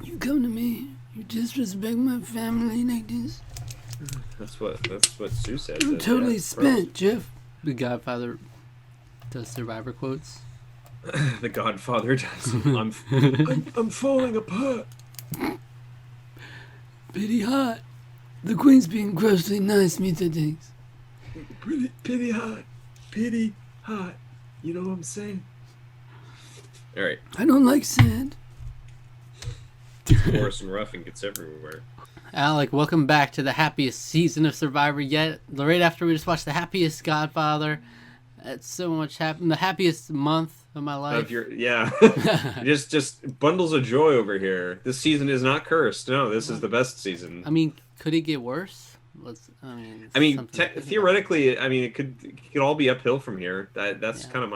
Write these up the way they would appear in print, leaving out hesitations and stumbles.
You come to me, you disrespect my family like this. That's what Sue said. I'm totally spent, Jeff. The Godfather does Survivor quotes. The Godfather does. I'm falling apart. Pretty hot. The Queen's being grossly nice, me things. Pity hot. Pity hot. You know what I'm saying? Alright. I don't like sand. Forest and rough and gets everywhere. Alec, welcome back to the happiest season of Survivor yet. Right after we just watched the happiest Godfather. It's so much the happiest month of my life. just bundles of joy over here. This season is not cursed. No, this is the best season. I mean, could it get worse? Theoretically, it could all be uphill from here. That's kind of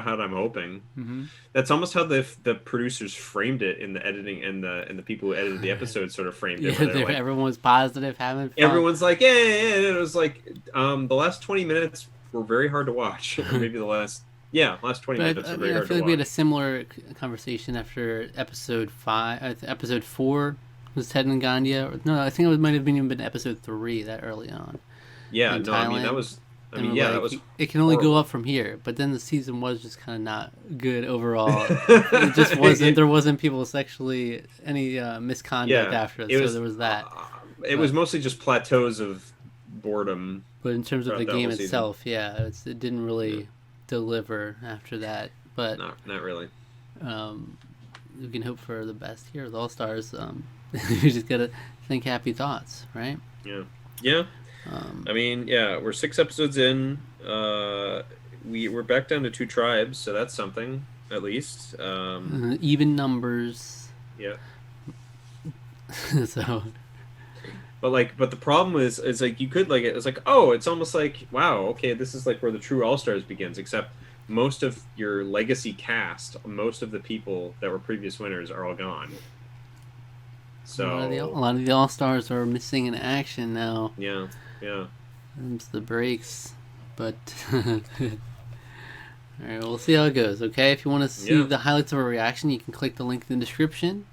how I'm hoping. Mm-hmm. That's almost how the producers framed it in the editing, and the people who edited the episode sort of framed it. Yeah, like, everyone was positive, having fun. Everyone's like, yeah. It was like the last 20 minutes were very hard to watch. Or maybe the last 20 minutes were very hard to watch. I feel like we had a similar conversation after episode 4. Was Ted and Gandia? No, I think it might have been episode 3 that early on. Yeah, no, Thailand. that was. That was. It can only go up from here, but then the season was just kind of not good overall. It just wasn't. There wasn't people sexually any misconduct after, so there was that. It was mostly just plateaus of boredom. But in terms of the game itself, it didn't really deliver after that. But not really. We can hope for the best here with All Stars. You just gotta think happy thoughts, right? Yeah. We're 6 episodes in. We're back down to 2 tribes, so that's something at least. Even numbers. Yeah. So. But the problem is like you could like it's like it's almost like wow, okay, this is like where the true All Stars begins, except most of your legacy cast, most of the people that were previous winners are all gone. So a lot of the All Stars are missing in action now. Yeah. It's the breaks, but all right, we'll see how it goes. Okay, if you want to see the highlights of our reaction, you can click the link in the description,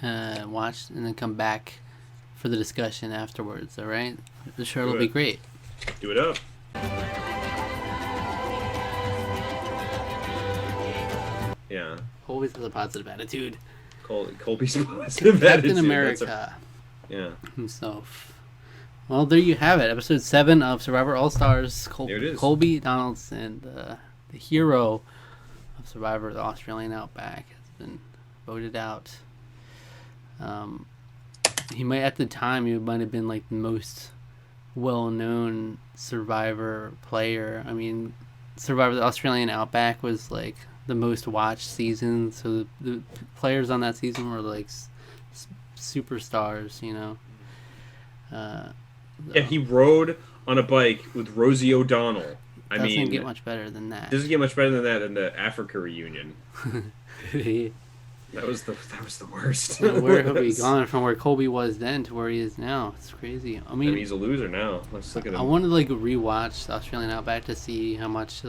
watch, and then come back for the discussion afterwards. All right, the show will be great. Do it up. Yeah. Always has a positive attitude. Colby's positive Captain attitude. America. Yeah. Himself. Well, there you have it. Episode 7 of Survivor All Stars. Colby Donaldson, the hero of Survivor, the Australian Outback, has been voted out. He might have been like the most well-known Survivor player. I mean, Survivor the Australian Outback was like the most watched season, so the players on that season were like superstars, you know. He rode on a bike with Rosie O'Donnell. Doesn't get much better than that. Doesn't get much better than that in the Africa reunion. That was the worst. Where he'll be gone from where Colby was then to where he is now. It's crazy. I mean, he's a loser now. Let's look at him. I wanted to rewatch the Australian Outback to see how much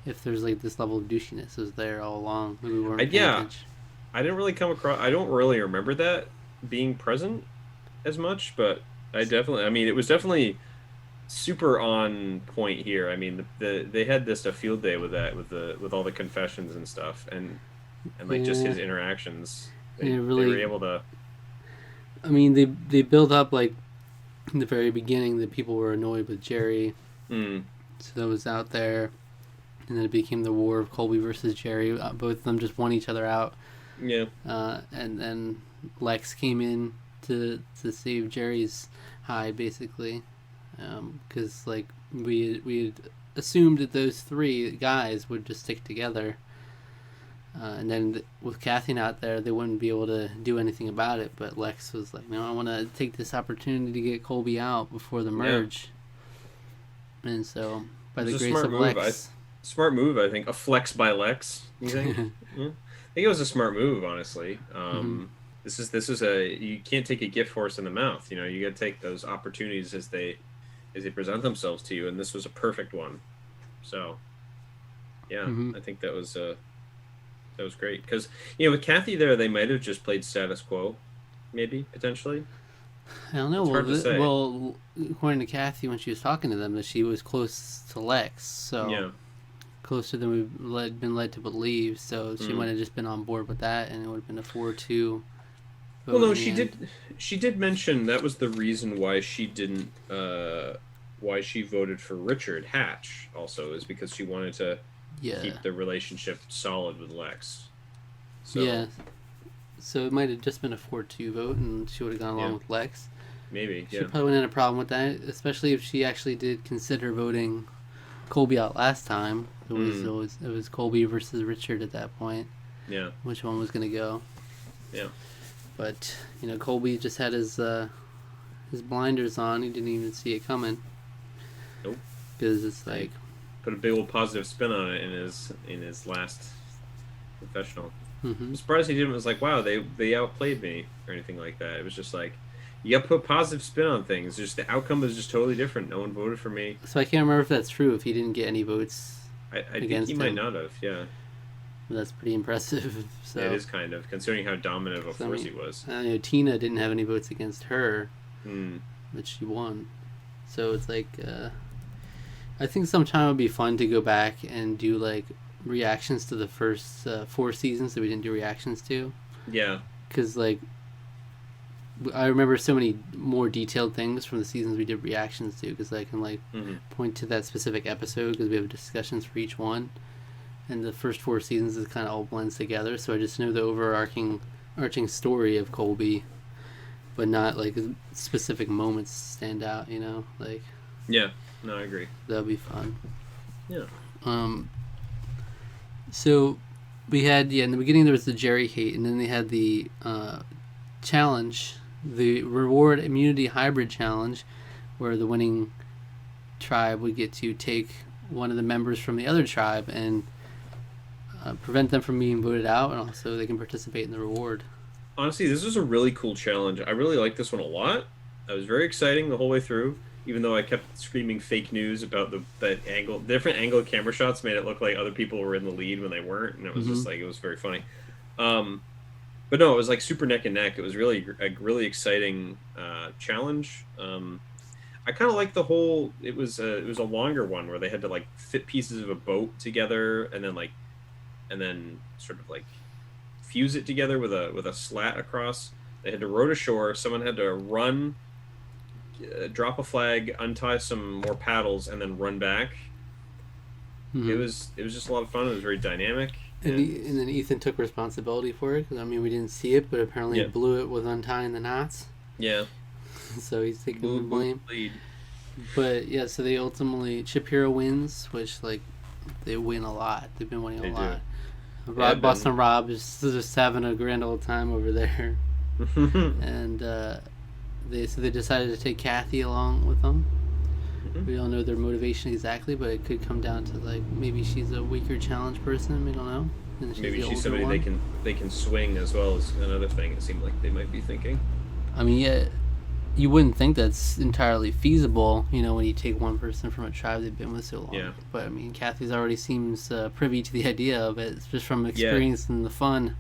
if there's this level of douchiness was there all along. Maybe we weren't paying attention. I didn't really come across. I don't really remember that being present as much, but it was definitely super on point here. I mean, they had a field day with that, with all the confessions and stuff, and just his interactions. They were able to. I mean, they built up in the very beginning that people were annoyed with Jerry, so that was out there. And then it became the war of Colby versus Jerry. Both of them just won each other out. Yeah. And then Lex came in to save Jerry's hide, basically, because we had assumed that those 3 guys would just stick together. And then with Kathy out there, they wouldn't be able to do anything about it. But Lex was like, "No, I want to take this opportunity to get Colby out before the merge." Yeah. And so, by the grace of Lex. Smart move, I think. A flex by Lex, you think? Yeah. I think it was a smart move, honestly. This is you can't take a gift horse in the mouth. You know, you got to take those opportunities as they present themselves to you, and this was a perfect one. So, yeah, I think that was That was great because with Kathy there, they might have just played status quo, maybe potentially. I don't know. It's hard to say. Well, according to Kathy, when she was talking to them, that she was close to Lex, so Yeah. closer than been led to believe. So she Mm. might have just been on board with that, and it would have been a 4-2 Well, vote no, in the end. She did mention that was the reason why she didn't. Why she voted for Richard Hatch also is because she wanted to Yeah, keep the relationship solid with Lex. yeah. So So it might have just been a 4-2 vote, and she would have gone yeah, along with Lex. maybe She yeah. probably wouldn't have a problem with that, especially if she actually did consider voting Colby out last time. Mm, It was Colby versus Richard at that point. yeah, Which one was going to go? yeah. But Colby just had his blinders on. He didn't even see it coming Nope. because it's He like, put a big old positive spin on it in his last confessional. mm-hmm. I'm surprised he didn't was like, wow, they outplayed me or anything like that. It was just like you got to put positive spin on things. Just the outcome was just totally different. No one voted for me. So I can't remember if that's true. If he didn't get any votes I think he against might him, not have. Yeah, that's pretty impressive. So it is kind of considering how dominant of a so, force he was. Tina didn't have any votes against her, Hmm. but she won. So it's like, I think sometime it would be fun to go back and do like reactions to the first 4 seasons that we didn't do reactions to, Yeah. because like I remember so many more detailed things from the seasons we did reactions to, because I can like Hmm. point to that specific episode because we have discussions for each one, and the first 4 seasons is kind of all blends together. So I just know the arching story of Colby, but not like specific moments stand out. Like Yeah. No, I agree. that'd be fun. Yeah. Um, so we had in the beginning there was the Jerry hate, and then they had the challenge, the reward immunity hybrid challenge, where the winning tribe would get to take one of the members from the other tribe and prevent them from being voted out, and also they can participate in the reward. Honestly, this was a really cool challenge. I really liked this one a lot. It was very exciting the whole way through, even though I kept screaming fake news about the angle, different angle camera shots made it look like other people were in the lead when they weren't, and it was just Mm-hmm. like it was very funny. Um, but no, it was like super neck and neck. It was really a really exciting challenge. I kind of like the whole. It was a longer one where they had to like fit pieces of a boat together and then sort of like fuse it together with a slat across. They had to row to shore. Someone had to run, drop a flag, untie some more paddles, and then run back. Mm-hmm. It was just a lot of fun. It was very dynamic, And, and and then Ethan took responsibility for it, because I mean we didn't see it, but apparently yeah, blew it with untying the knots. yeah, So he's taking the blew blame. the lead. But yeah, so they ultimately Shapiro wins, which like they win a lot. They've been winning They a do. lot. Yeah, Boston Rob is just having a grand old time over there, and they decided to take Kathy along with them. We don't know their motivation exactly, but it could come down to like maybe she's a weaker challenge person. We don't know, and Maybe the she's older somebody one. they can swing as well as another thing. It seemed like they might be thinking. I mean, yeah, you wouldn't think that's entirely feasible, when you take one person from a tribe they've been with so long. Yeah. But I mean, Kathy's already seems privy to the idea of it, just from Yeah, experience and the fun.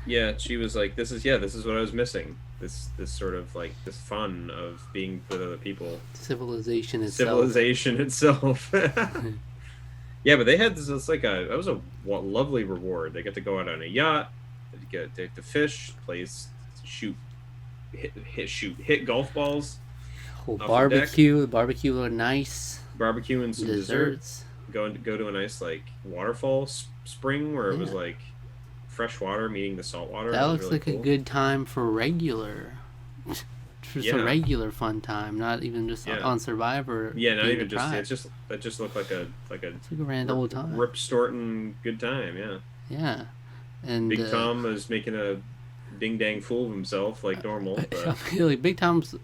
yeah. She was like, this is what I was missing. This sort of like this fun of being with other people. Civilization itself. Civilization itself. Yeah, but they had this. It's like that was a lovely reward. They get to go out on a yacht, they get to fish, place, shoot, hit golf balls Whole off the deck, barbecue. The barbecue looked nice. barbecue and some dessert. Desserts. Go to a nice like waterfall spring where it was Yeah. like fresh water meeting the salt water. That It was looks really like a cool. good time for regular. Just a Yeah, regular fun time, not even just yeah, on Survivor. yeah. Not Being even just deprived. it's just that just looked like a It's like a grand old time. Rip Storton good time. Yeah. Yeah, and Big Tom was making a ding dang fool of himself like normal, I but feel like Big Tom's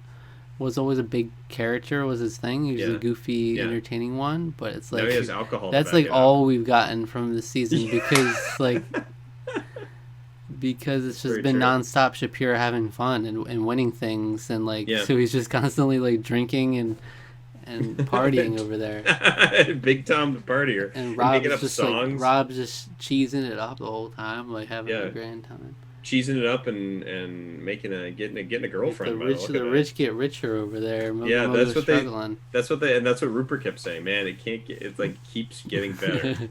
was always a big character, was his thing. He was a yeah, goofy, yeah. entertaining one, but it's now like he has alcohol to that's back like it up. all we've gotten from this season, Yeah. because it's just Very been true. nonstop Shapiro having fun and winning things, and like Yeah, so he's just constantly like drinking and partying over there. Big Tom the partier. And And making Rob's up just songs. Rob's just cheesing it up the whole time, like having Yeah. a grand time. Cheesing it up and getting a girlfriend by the look The of it. rich get richer over there. Yeah, Mogo's struggling. that's what Rupert kept saying. Man, it can't get. It's like keeps getting better.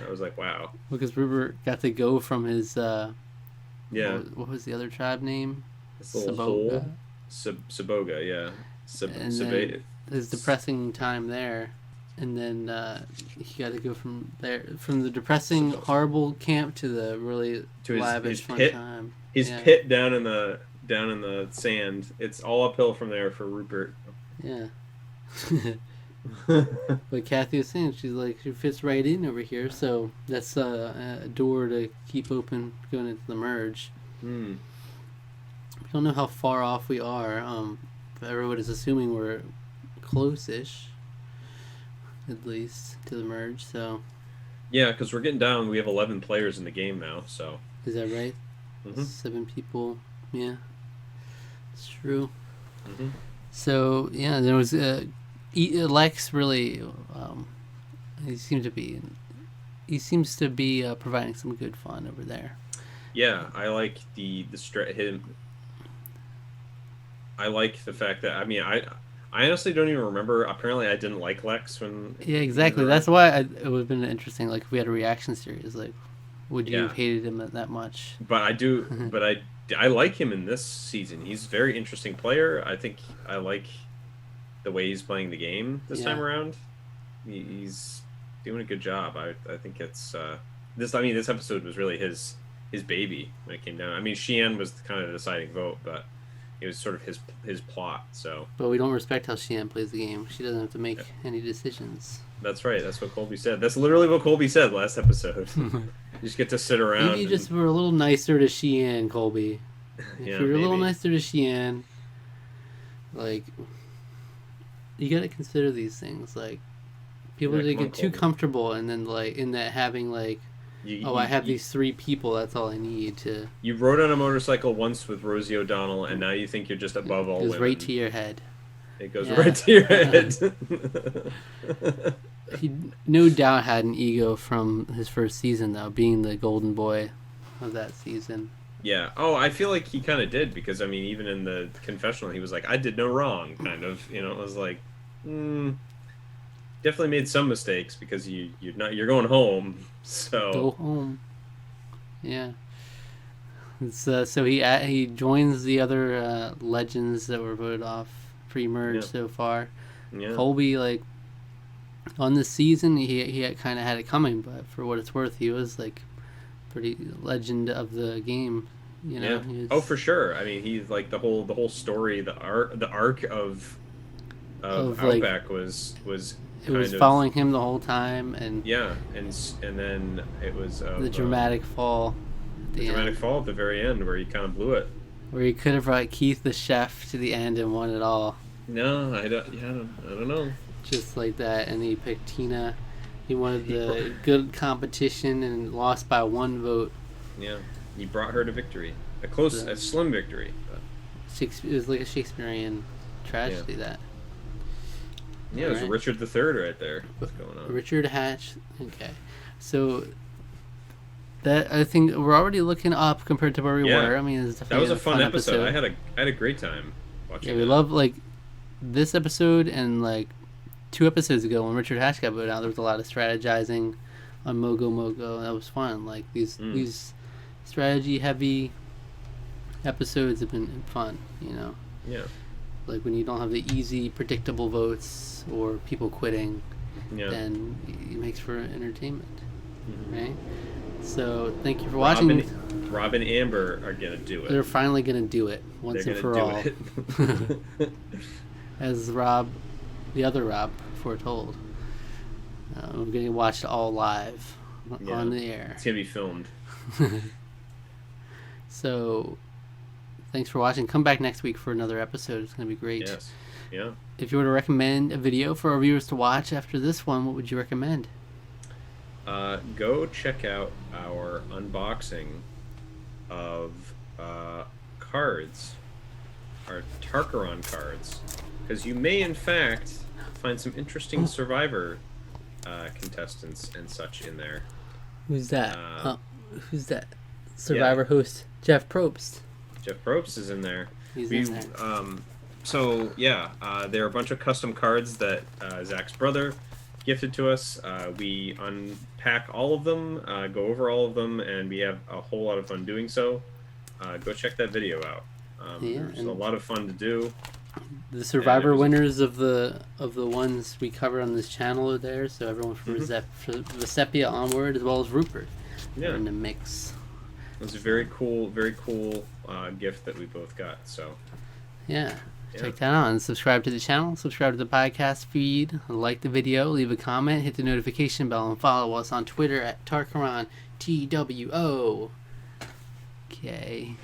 I was like, wow. Because Rupert got to go from his Yeah, what was the other tribe name? this little Saboga. hole. Saboga, yeah. And then his depressing time there, and then he got to go from the depressing, horrible camp to the really to lavish, his fun pit. time. His pit down in the sand. It's all uphill from there for Rupert. Yeah. But Kathy was saying, she's like, she fits right in over here, so that's a door to keep open going into the merge. Hmm. We don't know how far off we are. But everybody's assuming we're close-ish, at least, to the merge, so... Yeah, because we're getting down. We have 11 players in the game now, so... Is that right? Mm-hmm. 7 people, yeah. It's true. Mm-hmm. So, yeah, there was... Lex really... he seems to be providing some good fun over there. Yeah, I like him. I like the fact that I honestly don't even remember. Apparently, I didn't like Lex when. Yeah, exactly. That's why it would have been interesting. Like if we had a reaction series, like would you have hated him that much? But I do. But I like him in this season. He's a very interesting player. I think I like the way he's playing the game this time around. He's doing a good job. I think it's this. I mean, this episode was really his baby when it came down. I mean, Sheehan was kind of the deciding vote, but it was sort of his plot. So, but we don't respect how Sheehan plays the game. She doesn't have to make any decisions. That's right. That's what Colby said. That's literally what Colby said last episode. You just get to sit around. Maybe you just were a little nicer to Sheehan, Colby. If you're a little nicer to Sheehan, like you got to consider these things. Like people that get too comfortable, and then like in that having like. I have these 3 people. That's all I need to. You rode on a motorcycle once with Rosie O'Donnell, and now you think you're just above all women. It goes right to your head. It goes right to your head. He no doubt had an ego from his first season, though, being the golden boy of that season. Yeah. Oh, I feel like he kind of did, because I mean, even in the confessional, he was like, "I did no wrong," kind of. You know, it was like, definitely made some mistakes, because you're going home. So go home. Yeah. So he joins the other legends that were voted off pre-merge so far. Yeah. Colby, like on this season, he had kind of had it coming, but for what it's worth, he was like pretty legend of the game. You know. Yeah. Oh, for sure. I mean, he's like the whole story, the arc of Outback was. It was following him the whole time, and and then it was the dramatic fall. The dramatic fall at the very end, where he kind of blew it. Where he could have brought Keith the chef to the end and won it all. No, I don't know. Just like that, and he picked Tina. He wanted the good competition and lost by 1 vote. Yeah, he brought her to victory, a slim victory. But. It was like a Shakespearean tragedy that. Yeah, there's Richard III right there. What's going on? Richard Hatch. Okay. So that I think we're already looking up compared to where we were. I mean, that was a fun episode. I had a great time watching it. Yeah, we love like this episode, and like 2 episodes ago when Richard Hatch got voted out, there was a lot of strategizing on Mogo. That was fun. Like these strategy heavy episodes have been fun, you know. Yeah. Like when you don't have the easy, predictable votes or people quitting, then it makes for entertainment, right? So thank you for watching. Rob and Amber are gonna do it. They're finally gonna do it once and for all, as the other Rob, foretold. We're gonna watch it all live on the air. It's gonna be filmed. So. Thanks for watching. Come back next week for another episode. It's going to be great. Yes. Yeah. If you were to recommend a video for our viewers to watch after this one, what would you recommend? Go check out our unboxing of cards, our Tarqaron cards, because you may in fact find some interesting Survivor contestants and such in there. Who's that? Uh, Who's that? Survivor host Jeff Probst. Jeff Probst is in there. He's We in there. So yeah, there are a bunch of custom cards that Zach's brother gifted to us. We unpack all of them, go over all of them, and we have a whole lot of fun doing so. Go check that video out. There's a lot of fun to do. The Survivor winners of the ones we cover on this channel are there, so everyone from Vesepia onward, as well as Rupert, are in the mix. It was a very cool gift that we both got. So yeah. Check that out and subscribe to the channel, subscribe to the podcast feed, like the video, leave a comment, hit the notification bell, and follow us on Twitter at Tarqaron TWO. Okay.